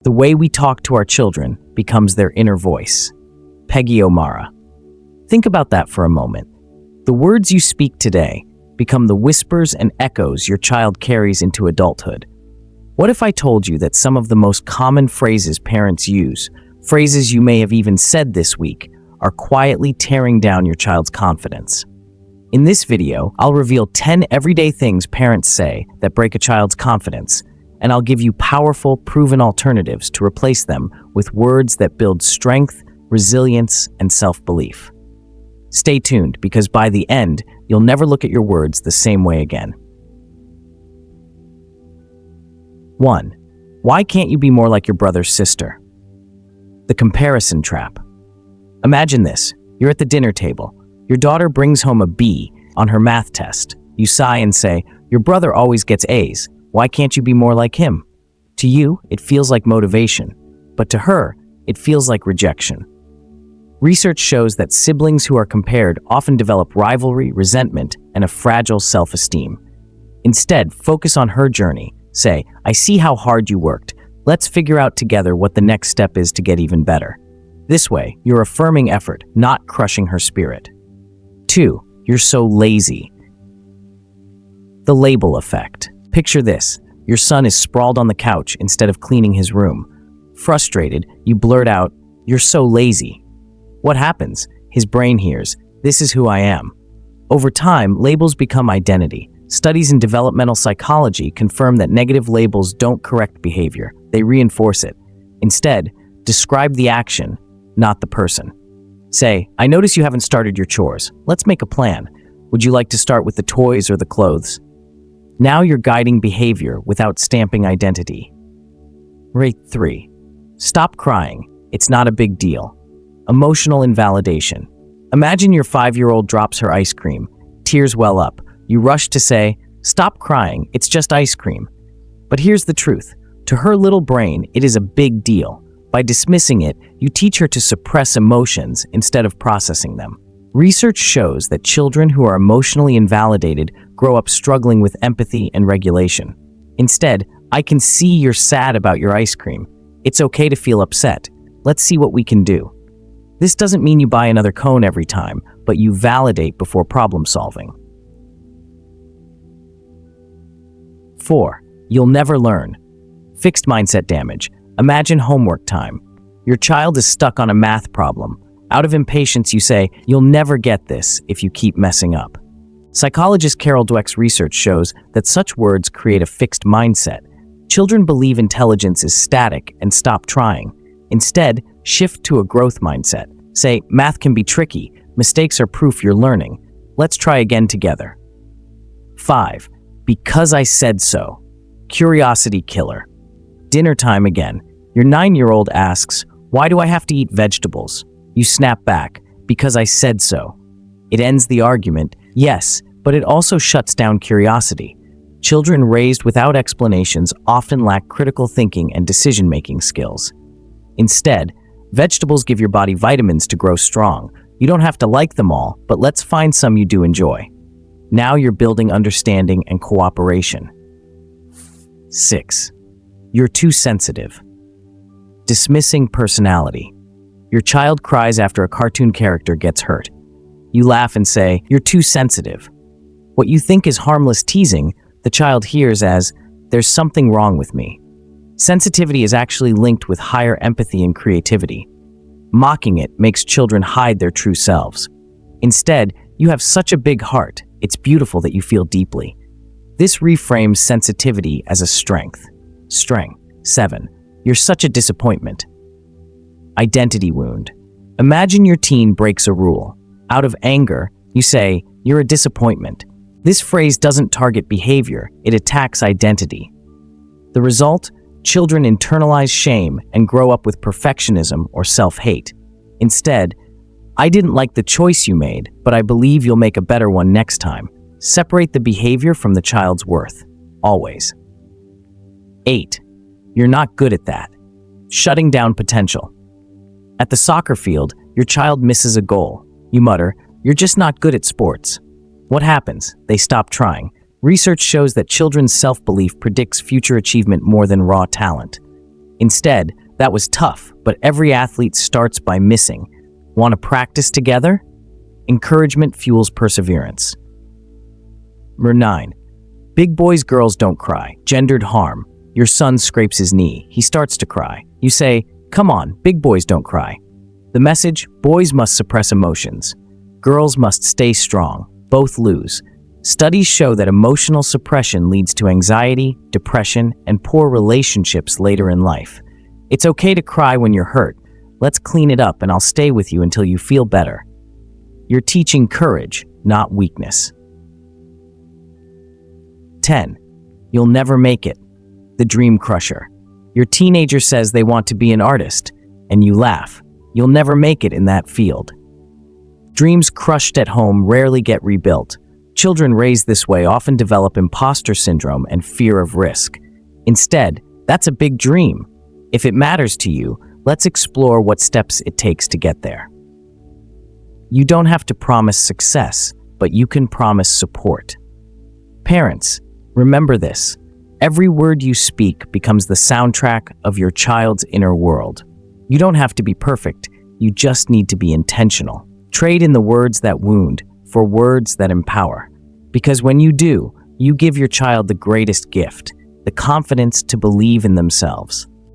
The way we talk to our children becomes their inner voice. Peggy O'Mara. Think about that for a moment. The words you speak today become the whispers and echoes your child carries into adulthood. What if I told you that some of the most common phrases parents use, phrases you may have even said this week, are quietly tearing down your child's confidence? In this video, I'll reveal 10 everyday things parents say that break a child's confidence, and I'll give you powerful, proven alternatives to replace them with words that build strength, resilience, and self-belief. Stay tuned, because by the end, you'll never look at your words the same way again. 1. Why can't you be more like your brother's sister? The comparison trap. Imagine this. You're at the dinner table. Your daughter brings home a B on her math test. You sigh and say, "Your brother always gets A's. Why can't you be more like him?" To you, it feels like motivation, but to her, it feels like rejection. Research shows that siblings who are compared often develop rivalry, resentment, and a fragile self-esteem. Instead, focus on her journey. Say, "I see how hard you worked. Let's figure out together what the next step is to get even better." This way, you're affirming effort, not crushing her spirit. 2. You're so lazy. The label effect. Picture this. Your son is sprawled on the couch instead of cleaning his room. Frustrated, you blurt out, "You're so lazy." What happens? His brain hears, "This is who I am." Over time, labels become identity. Studies in developmental psychology confirm that negative labels don't correct behavior, they reinforce it. Instead, describe the action, not the person. Say, "I notice you haven't started your chores. Let's make a plan. Would you like to start with the toys or the clothes?" Now you're guiding behavior without stamping identity. Rate 3. Stop crying. It's not a big deal. Emotional invalidation. Imagine your 5-year-old drops her ice cream. Tears well up. You rush to say, "Stop crying, it's just ice cream." But here's the truth. To her little brain, it is a big deal. By dismissing it, you teach her to suppress emotions instead of processing them. Research shows that children who are emotionally invalidated grow up struggling with empathy and regulation. Instead, "I can see you're sad about your ice cream. It's okay to feel upset. Let's see what we can do." This doesn't mean you buy another cone every time, but you validate before problem solving. 4. You'll never learn. Fixed mindset damage. Imagine homework time. Your child is stuck on a math problem. Out of impatience, you say, "You'll never get this if you keep messing up." Psychologist Carol Dweck's research shows that such words create a fixed mindset. Children believe intelligence is static and stop trying. Instead, shift to a growth mindset. Say, "Math can be tricky. Mistakes are proof you're learning. Let's try again together." 5. Because I said so. Curiosity killer. Dinner time again. Your 9-year-old asks, "Why do I have to eat vegetables?" You snap back, "Because I said so." It ends the argument, yes, but it also shuts down curiosity. Children raised without explanations often lack critical thinking and decision-making skills. Instead, vegetables give your body vitamins to grow strong. You don't have to like them all, but let's find some you do enjoy. Now you're building understanding and cooperation. 6. You're too sensitive. Dismissing personality. Your child cries after a cartoon character gets hurt. You laugh and say, "You're too sensitive." What you think is harmless teasing, the child hears as, "There's something wrong with me." Sensitivity is actually linked with higher empathy and creativity. Mocking it makes children hide their true selves. Instead, "You have such a big heart. It's beautiful that you feel deeply." This reframes sensitivity as a strength. 7. You're such a disappointment. Identity wound. Imagine your teen breaks a rule. Out of anger, you say, "You're a disappointment." This phrase doesn't target behavior, it attacks identity. The result? Children internalize shame and grow up with perfectionism or self-hate. Instead, "I didn't like the choice you made, but I believe you'll make a better one next time." Separate the behavior from the child's worth, always. 8. You're not good at that. Shutting down potential. At the soccer field, your child misses a goal. You mutter, "You're just not good at sports." What happens? They stop trying. Research shows that children's self-belief predicts future achievement more than raw talent. Instead, that was tough, but every athlete starts by missing. Want to practice together? Encouragement fuels perseverance. Number 9. Big boys, girls don't cry. Gendered harm. Your son scrapes his knee. He starts to cry. You say, "Come on, big boys don't cry." The message: boys must suppress emotions. Girls must stay strong. Both lose. Studies show that emotional suppression leads to anxiety, depression, and poor relationships later in life. It's okay to cry when you're hurt. Let's clean it up and I'll stay with you until you feel better. You're teaching courage, not weakness. 10. You'll never make it. The dream crusher. Your teenager says they want to be an artist, and you laugh. You'll never make it in that field. Dreams crushed at home rarely get rebuilt. Children raised this way often develop imposter syndrome and fear of risk. Instead, that's a big dream. If it matters to you, let's explore what steps it takes to get there. You don't have to promise success, but you can promise support. Parents, remember this. Every word you speak becomes the soundtrack of your child's inner world. You don't have to be perfect, you just need to be intentional. Trade in the words that wound for words that empower. Because when you do, you give your child the greatest gift, the confidence to believe in themselves.